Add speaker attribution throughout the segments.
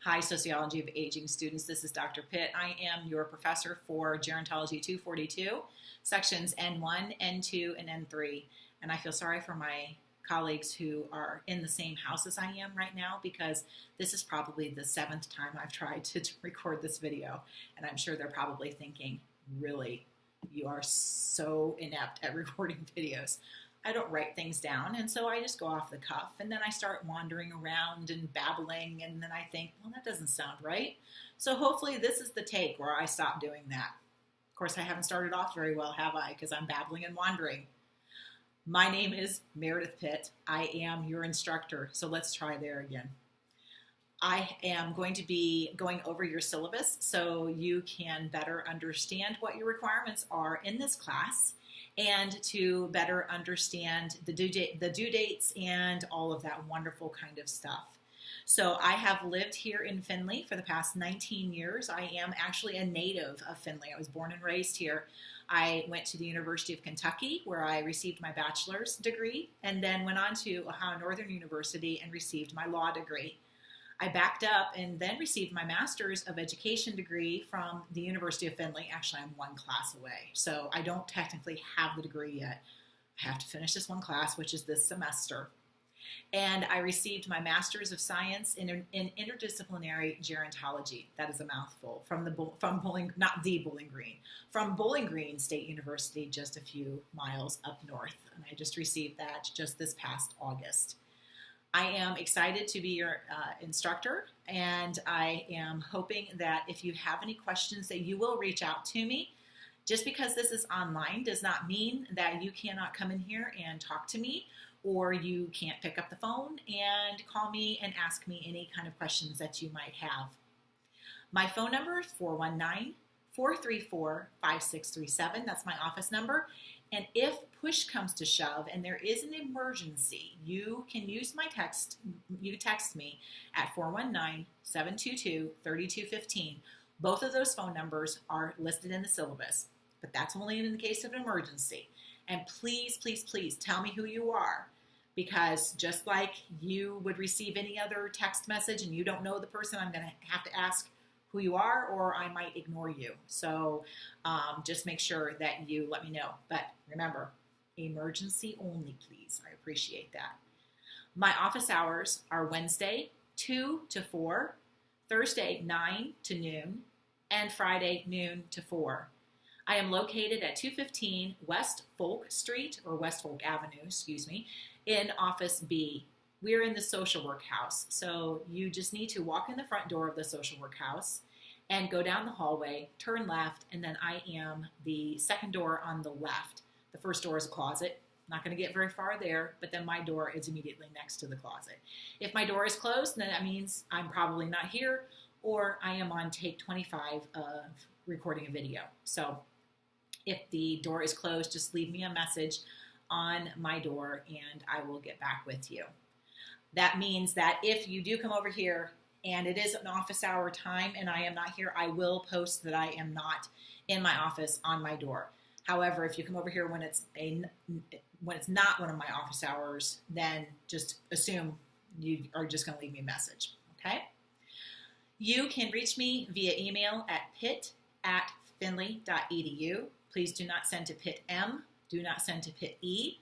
Speaker 1: Hi, Sociology of Aging students. This is Dr. Pitt. I am your professor for Gerontology 242, sections N1, N2, and N3. And I feel sorry for my colleagues who are in the same house as I am right now because this is probably the 7th time I've tried to record this video. And I'm sure they're probably thinking, really, you are so inept at recording videos. I don't write things down, and so I just go off the cuff, and then I start wandering around and babbling, and then I think, well, that doesn't sound right. So hopefully this is the take where I stop doing that. Of course, I haven't started off very well, have I? Because I'm babbling and wandering. My name is Meredith Pitt. I am your instructor, so let's try there again. I am going to be going over your syllabus so you can better understand what your requirements are in this class, and to better understand the due dates and all of that wonderful kind of stuff. So I have lived here in Findlay for the past 19 years. I am actually a native of Findlay. I was born and raised here. I went to the University of Kentucky where I received my bachelor's degree and then went on to Ohio Northern University and received my law degree. I backed up and then received my Master's of Education degree from the University of Findlay. Actually, I'm one class away, so I don't technically have the degree yet. I have to finish this one class, which is this semester. And I received my Master's of Science in Interdisciplinary Gerontology. That is a mouthful. From Bowling Green State University, just a few miles up north. And I just received that just this past August. I am excited to be your instructor, and I am hoping that if you have any questions that you will reach out to me. Just because this is online does not mean that you cannot come in here and talk to me, or you can't pick up the phone and call me and ask me any kind of questions that you might have. My phone number is 419-434-5637. That's my office number. And if push comes to shove and there is an emergency, you can use my text. You text me at 419-722-3215. Both of those phone numbers are listed in the syllabus, but that's only in the case of an emergency. And please, please, please tell me who you are, because just like you would receive any other text message and you don't know the person, I'm going to have to ask who you are, or I might ignore you. So just make sure that you let me know. But remember, emergency only, please. I appreciate that. My office hours are Wednesday, 2 to 4, Thursday, 9 to noon, and Friday, noon to 4. I am located at 215 West Folk Street, or West Folk Avenue, in Office B. We're in the social work house, so you just need to walk in the front door of the social work house and go down the hallway, turn left, and then I am the second door on the left. The first door is a closet. Not going to get very far there, but then my door is immediately next to the closet. If my door is closed, then that means I'm probably not here, or I am on take 25 of recording a video. So if the door is closed, just leave me a message on my door and I will get back with you. That means that if you do come over here and it is an office hour time and I am not here, I will post that I am not in my office on my door. However, if you come over here when it's not one of my office hours, then just assume you are just going to leave me a message, okay? You can reach me via email at pitt@findlay.edu. Please do not send to Pitt M. Do not send to Pitt E.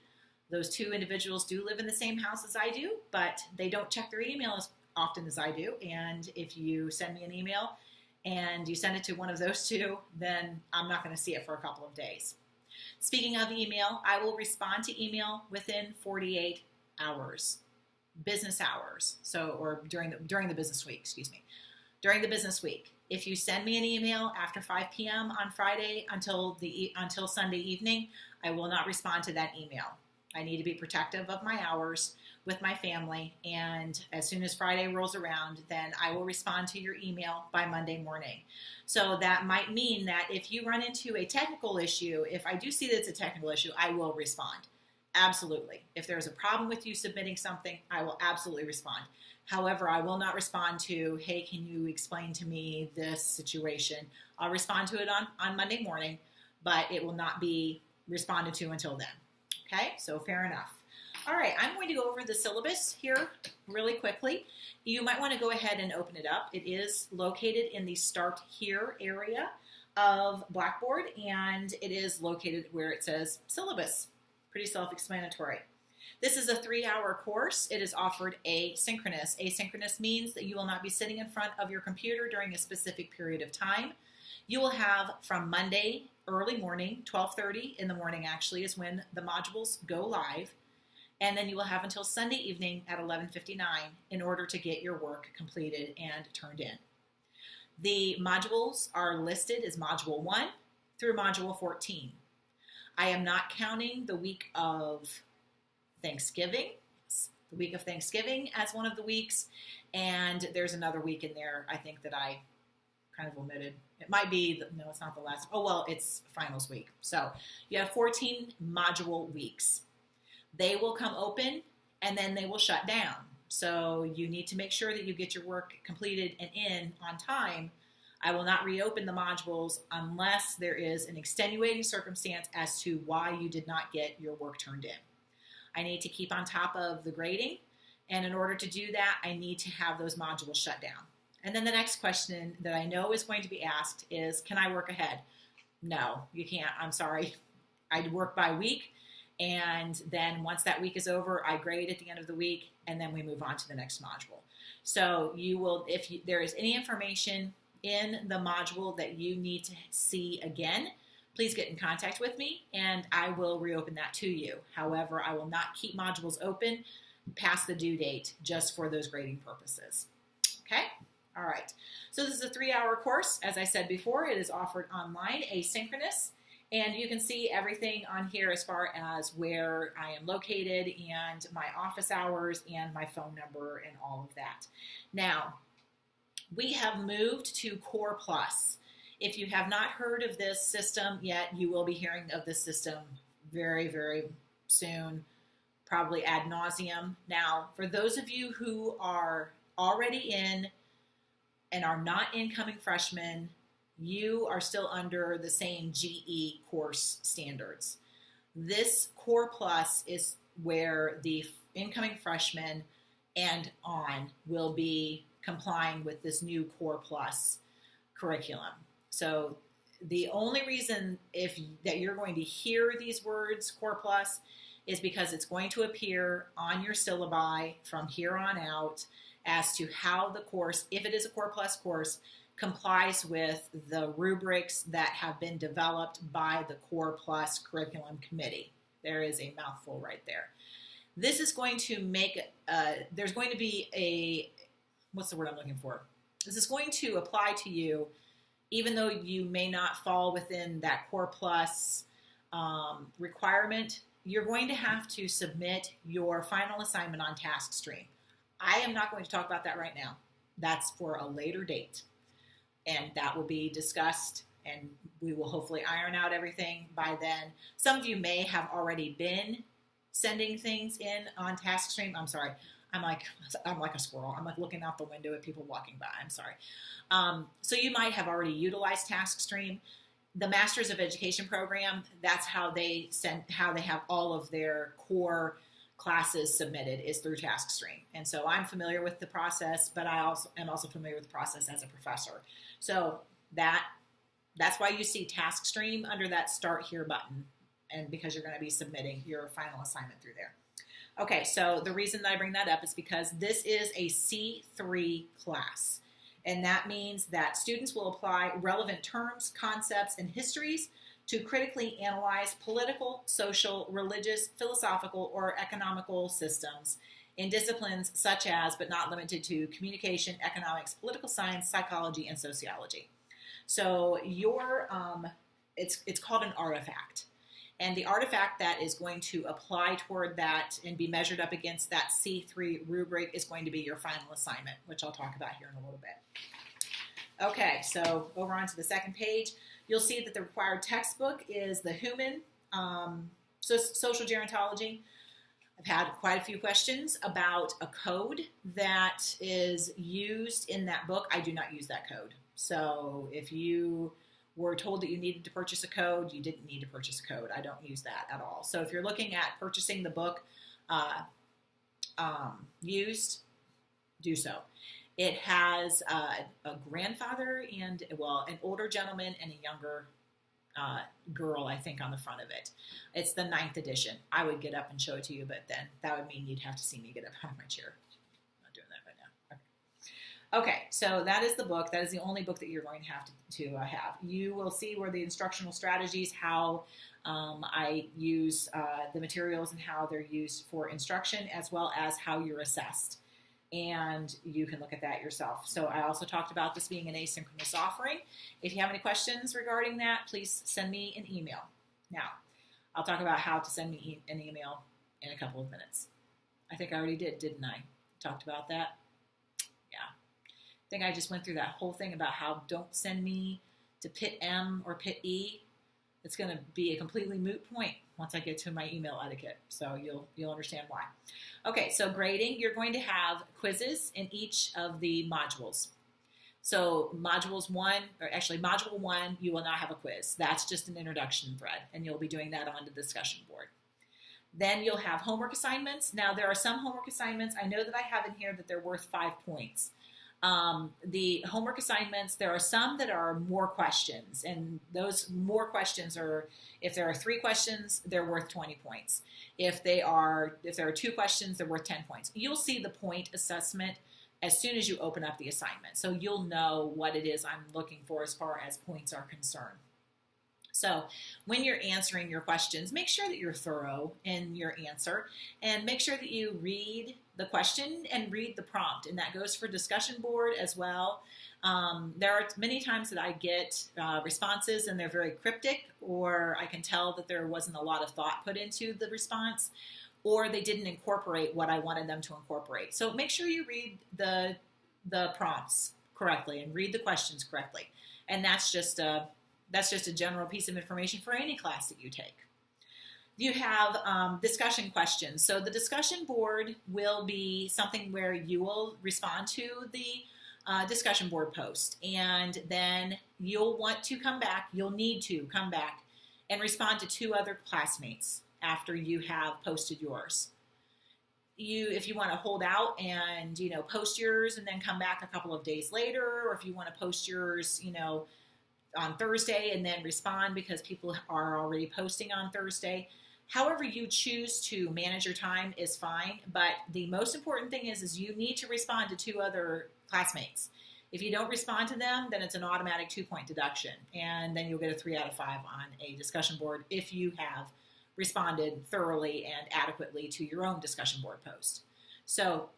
Speaker 1: Those two individuals do live in the same house as I do, but they don't check their email as often as I do. And if you send me an email and you send it to one of those two, then I'm not going to see it for a couple of days. Speaking of email, I will respond to email within 48 hours, business hours. Or during the business week, during the business week. If you send me an email after 5 p.m. on Friday until Sunday evening, I will not respond to that email. I need to be protective of my hours with my family, and as soon as Friday rolls around, then I will respond to your email by Monday morning. So that might mean that if you run into a technical issue, if I do see that it's a technical issue, I will respond. Absolutely. If there's a problem with you submitting something, I will absolutely respond. However, I will not respond to, hey, can you explain to me this situation? I'll respond to it on Monday morning, but it will not be responded to until then. Okay, so fair enough. All right, I'm going to go over the syllabus here really quickly. You might want to go ahead and open it up. It is located in the Start Here area of Blackboard, and it is located where it says syllabus. Pretty self-explanatory. This is a 3-hour course. It is offered asynchronous. Asynchronous means that you will not be sitting in front of your computer during a specific period of time. You will have from Monday early morning, 12:30 in the morning actually is when the modules go live, and then you will have until Sunday evening at 11:59 in order to get your work completed and turned in. The modules are listed as Module 1 through Module 14. I am not counting the week of Thanksgiving, as one of the weeks, and there's another week in there I think that I kind of omitted. It might be, no, it's not the last, oh well, it's finals week. So you have 14 module weeks. They will come open and then they will shut down. So you need to make sure that you get your work completed and in on time. I will not reopen the modules unless there is an extenuating circumstance as to why you did not get your work turned in. I need to keep on top of the grading, and in order to do that, I need to have those modules shut down. And then the next question that I know is going to be asked is, can I work ahead? No, you can't. I'm sorry. I work by week, and then once that week is over, I grade at the end of the week, and then we move on to the next module. So you will, if there is any information in the module that you need to see again, please get in contact with me, and I will reopen that to you. However, I will not keep modules open past the due date just for those grading purposes. Okay? All right, so this is a 3-hour course. As I said before, it is offered online, asynchronous, and you can see everything on here as far as where I am located and my office hours and my phone number and all of that. Now, we have moved to Core Plus. If you have not heard of this system yet, you will be hearing of this system very, very soon, probably ad nauseum. Now, for those of you who are already in and are not incoming freshmen, you are still under the same GE course standards. This Core Plus is where the incoming freshmen and on will be complying with this new Core Plus curriculum. So the only reason that you're going to hear these words, Core Plus, is because it's going to appear on your syllabi from here on out as to how the course, if it is a Core Plus course, complies with the rubrics that have been developed by the Core Plus Curriculum Committee. There is a mouthful right there. This is going to make, there's going to be a, what's the word I'm looking for? This is going to apply to you even though you may not fall within that Core Plus requirement. You're going to have to submit your final assignment on TaskStream. I am not going to talk about that right now. That's for a later date. And that will be discussed, and we will hopefully iron out everything by then. Some of you may have already been sending things in on TaskStream. I'm sorry. I'm like a squirrel. I'm like looking out the window at people walking by. I'm sorry. So you might have already utilized TaskStream. The Masters of Education program, that's how they have all of their core classes submitted, is through TaskStream. And so I'm familiar with the process, but I am also familiar with the process as a professor. So that's why you see TaskStream under that Start Here button, and because you're going to be submitting your final assignment through there. Okay, so the reason that I bring that up is because this is a C3 class, and that means that students will apply relevant terms, concepts, and histories to critically analyze political, social, religious, philosophical, or economical systems in disciplines such as, but not limited to, communication, economics, political science, psychology, and sociology. So it's called an artifact. And the artifact that is going to apply toward that and be measured up against that C3 rubric is going to be your final assignment, which I'll talk about here in a little bit. Okay, so over onto the second page, you'll see that the required textbook is the Human Social Gerontology. I've had quite a few questions about a code that is used in that book. I do not use that code. So if you were told that you needed to purchase a code, you didn't need to purchase a code. I don't use that at all. So if you're looking at purchasing the book, uh, used, do so. It has a grandfather and, well, an older gentleman and a younger girl, I think, on the front of it. It's the 9th edition. I would get up and show it to you, but then that would mean you'd have to see me get up out of my chair. I'm not doing that right now. Okay, so that is the book. That is the only book that you're going to have. You will see where the instructional strategies, how I use the materials and how they're used for instruction, as well as how you're assessed. And you can look at that yourself. So I also talked about this being an asynchronous offering. If you have any questions regarding that, please send me an email. Now, I'll talk about how to send me an email in a couple of minutes. I think I already did, didn't I? Talked about that? Yeah. I think I just went through that whole thing about how don't send me to Pit M or Pit E. It's going to be a completely moot point once I get to my email etiquette. So you'll understand why. Okay, so grading, you're going to have quizzes in each of the modules. So module 1, you will not have a quiz. That's just an introduction thread, and you'll be doing that on the discussion board. Then you'll have homework assignments. Now, there are some homework assignments. I know that I have in here that they're worth 5 points. The homework assignments, there are some that are more questions, and those more questions are, if there are 3 questions, they're worth 20 points. If there are 2 questions, they're worth 10 points. You'll see the point assessment as soon as you open up the assignment, so you'll know what it is I'm looking for as far as points are concerned. So when you're answering your questions, make sure that you're thorough in your answer, and make sure that you read the question and read the prompt, and that goes for discussion board as well. There are many times that I get responses and they're very cryptic, or I can tell that there wasn't a lot of thought put into the response, or they didn't incorporate what I wanted them to incorporate. So make sure you read the prompts correctly and read the questions correctly, and that's just a general piece of information for any class that you take. You have discussion questions. So the discussion board will be something where you will respond to the discussion board post, and then you'll need to come back and respond to 2 other classmates after you have posted yours. If you want to hold out and post yours and then come back a couple of days later, or if you want to post yours on Thursday and then respond because people are already posting on Thursday. However you choose to manage your time is fine, but the most important thing is you need to respond to 2 other classmates. If you don't respond to them, then it's an automatic 2-point deduction, and then you'll get a 3 out of 5 on a discussion board if you have responded thoroughly and adequately to your own discussion board post. So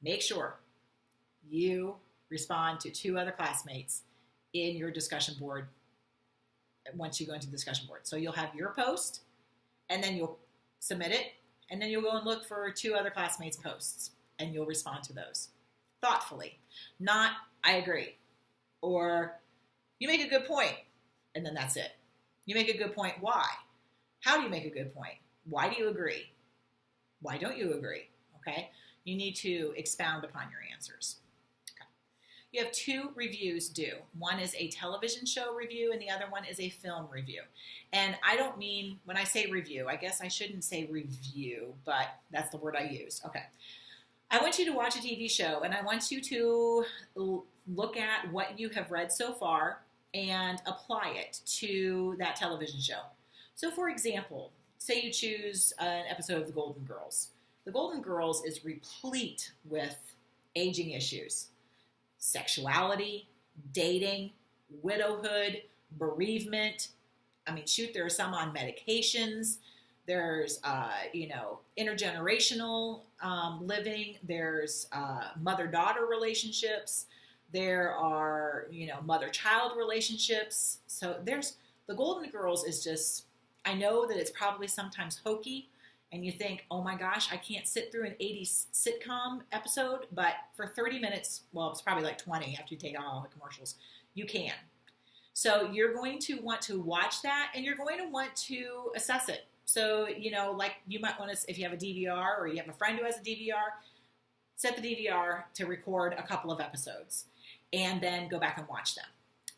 Speaker 1: make sure you respond to 2 other classmates in your discussion board once you go into the discussion board. So you'll have your post, and then you'll submit it, and then you'll go and look for 2 other classmates' posts, and you'll respond to those thoughtfully. Not, I agree, or you make a good point, and then that's it. You make a good point, why? How do you make a good point? Why do you agree? Why don't you agree? Okay? You need to expound upon your answers. You have 2 reviews due. One is a television show review, and the other one is a film review. And I don't mean, when I say review, I guess I shouldn't say review, but that's the word I use. Okay. I want you to watch a TV show, and I want you to look at what you have read so far and apply it to that television show. So, for example, say you choose an episode of The Golden Girls. The Golden Girls is replete with aging issues. Sexuality, dating, widowhood, bereavement. I mean, shoot, there are some on medications. There's, intergenerational living. There's mother-daughter relationships. There are, mother-child relationships. So The Golden Girls is just, I know that it's probably sometimes hokey, and you think, oh my gosh, I can't sit through an 80s sitcom episode, but for 30 minutes, well, it's probably like 20 after you take out all the commercials, you can. So you're going to want to watch that, and you're going to want to assess it. So, like you might want to, if you have a DVR or you have a friend who has a DVR, set the DVR to record a couple of episodes, and then go back and watch them.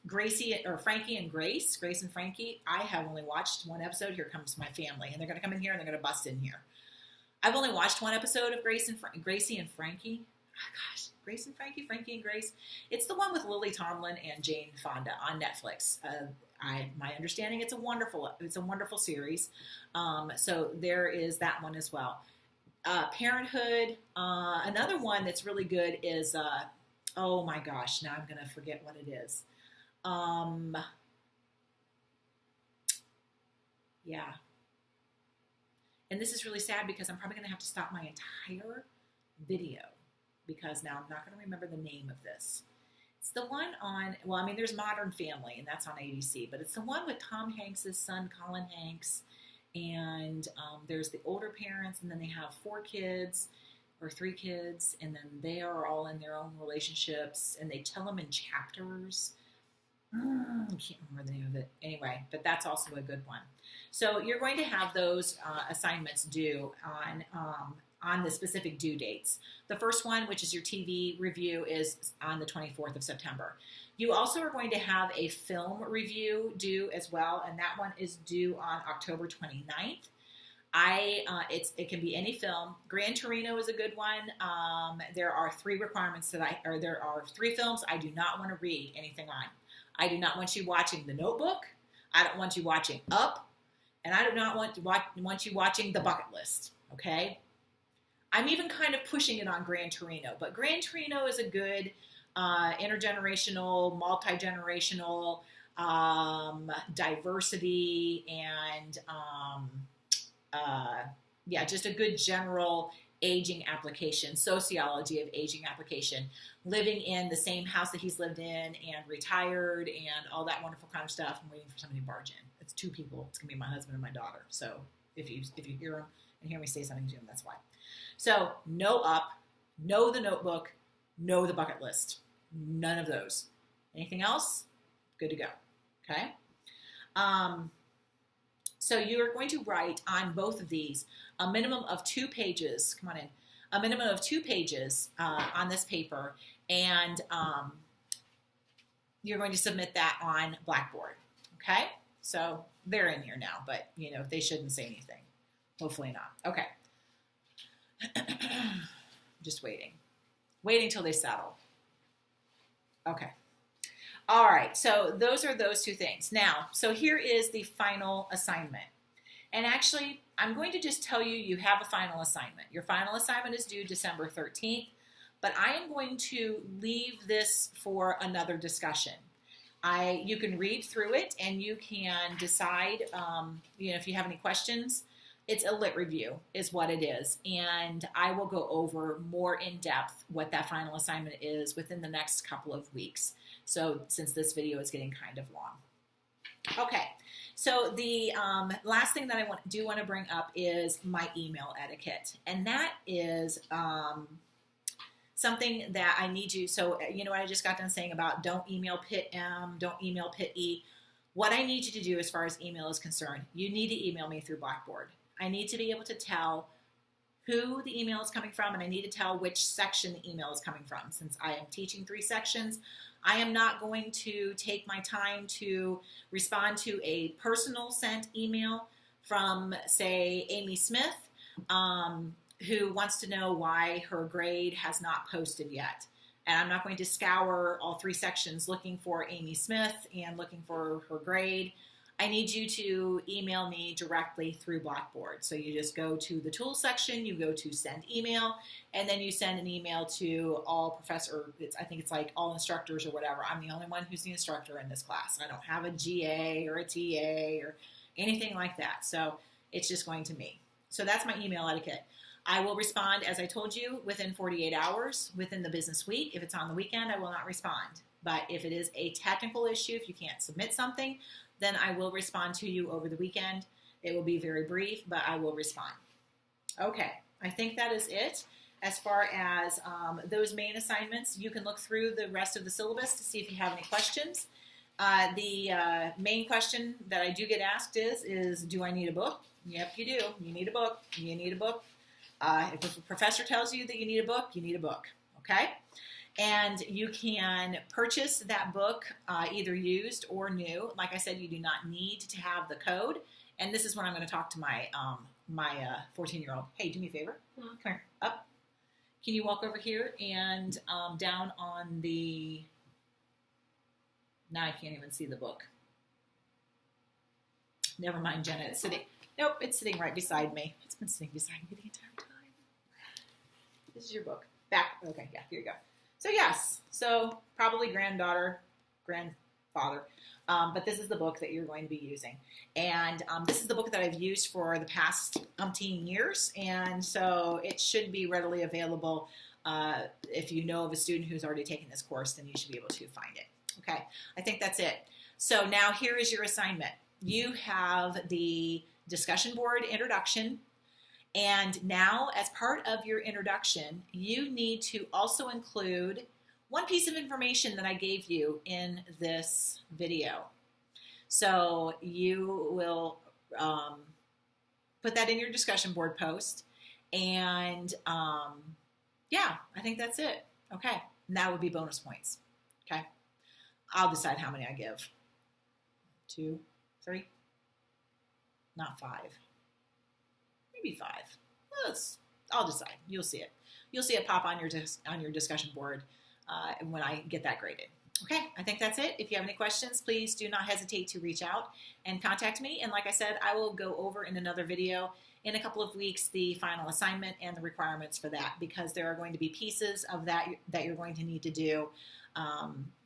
Speaker 1: Frankie and Grace and Frankie, I have only watched 1 episode. Here comes my family, and they're going to come in here and they're going to bust in here. I've only watched one episode of Gracie and Frankie. Oh, gosh, Grace and Frankie, Frankie and Grace. It's the one with Lily Tomlin and Jane Fonda on Netflix. My understanding, it's a wonderful series. So there is that one as well. Parenthood. Another one that's really good is, oh my gosh, now I'm going to forget what it is. Yeah. And this is really sad because I'm probably going to have to stop my entire video because now I'm not going to remember the name of this. It's the one on, well, I mean, there's Modern Family, and that's on ABC, but it's the one with Tom Hanks' son, Colin Hanks, and there's the older parents, and then they have 4 kids or 3 kids, and then they are all in their own relationships, and they tell them in chapters. I can't remember the name of it. Anyway, but that's also a good one. So you're going to have those assignments due on the specific due dates. The first one, which is your TV review, is on the 24th of September. You also are going to have a film review due as well, and that one is due on October 29th. It can be any film. Gran Torino is a good one. There are 3 requirements there are 3 films I do not want to read anything on. I do not want you watching The Notebook. I don't want you watching Up, and I do not want you watching The Bucket List. Okay. I'm even kind of pushing it on Gran Torino, but Gran Torino is a good intergenerational, multi-generational, diversity, and just a good general aging application, sociology of aging application, living in the same house that he's lived in and retired and all that wonderful kind of stuff. I'm waiting for somebody to barge in. It's 2 people. It's going to be my husband and my daughter. So if you hear them and hear me say something to them, that's why. So no Up, no The Notebook, no The Bucket List. None of those. Anything else? Good to go. Okay? So you're going to write on both of these a minimum of 2 pages. Come on in. A minimum of 2 pages on this paper, and you're going to submit that on Blackboard. Okay? So they're in here now, but they shouldn't say anything. Hopefully not. Okay. Just waiting till they settle. Okay. All right. So those are those 2 things. Now, so here is the final assignment. And actually, I'm going to just tell you, you have a final assignment. Your final assignment is due December 13th, but I am going to leave this for another discussion. You can read through it and you can decide, if you have any questions. It's a lit review is what it is. And I will go over more in depth what that final assignment is within the next couple of weeks. So since this video is getting kind of long. Okay, so the last thing that I do want to bring up is my email etiquette. And that is something that I need you, so you know what I just got done saying about don't email Pit M, don't email Pit E. What I need you to do as far as email is concerned, you need to email me through Blackboard. I need to be able to tell who the email is coming from, and I need to tell which section the email is coming from. Since I am teaching 3 sections, I am not going to take my time to respond to a personal sent email from, say, Amy Smith, who wants to know why her grade has not posted yet. And I'm not going to scour all 3 sections looking for Amy Smith and looking for her grade. I need you to email me directly through Blackboard. So you just go to the tools section, you go to send email, and then you send an email to all I think it's like all instructors or whatever. I'm the only one who's the instructor in this class. I don't have a GA or a TA or anything like that. So it's just going to me. So that's my email etiquette. I will respond, as I told you, within 48 hours, within the business week. If it's on the weekend, I will not respond. But if it is a technical issue, if you can't submit something, then I will respond to you over the weekend. It will be very brief, but I will respond. Okay, I think that is it. As far as those main assignments, you can look through the rest of the syllabus to see if you have any questions. The main question that I do get asked is do I need a book? Yep, you do. You need a book. You need a book. If a professor tells you that you need a book, you need a book. Okay? And you can purchase that book either used or new. Like I said, you do not need to have the code. And this is when I'm going to talk to my my 14-year-old. Hey, do me a favor. Come here. Up. Can you walk over here and down on the... Now I can't even see the book. Never mind, Jenna. It's sitting... Nope, it's sitting right beside me. It's been sitting beside me the entire time. This is your book. Back. Okay, yeah, here you go. So yes, so probably granddaughter, grandfather. But this is the book that you're going to be using. And this is the book that I've used for the past umpteen years. And so it should be readily available. If you know of a student who's already taken this course, then you should be able to find it. Okay, I think that's it. So now here is your assignment. You have the discussion board introduction. And now as part of your introduction, you need to also include one piece of information that I gave you in this video. So you will put that in your discussion board post. And yeah, I think that's it. Okay, and that would be bonus points. Okay, I'll decide how many I give. 2, 3, not 5. Maybe 5. I'll decide. You'll see it. You'll see it pop on your discussion board when I get that graded. Okay, I think that's it. If you have any questions, please do not hesitate to reach out and contact me. And like I said, I will go over in another video in a couple of weeks the final assignment and the requirements for that, because there are going to be pieces of that you're going to need to do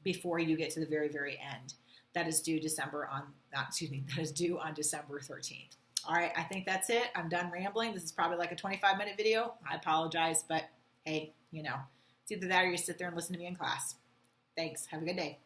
Speaker 1: before you get to the very, very end. That is due that is due on December 13th. All right, I think that's it. I'm done rambling. This is probably like a 25-minute video. I apologize, but hey, you know, it's either that or you sit there and listen to me in class. Thanks. Have a good day.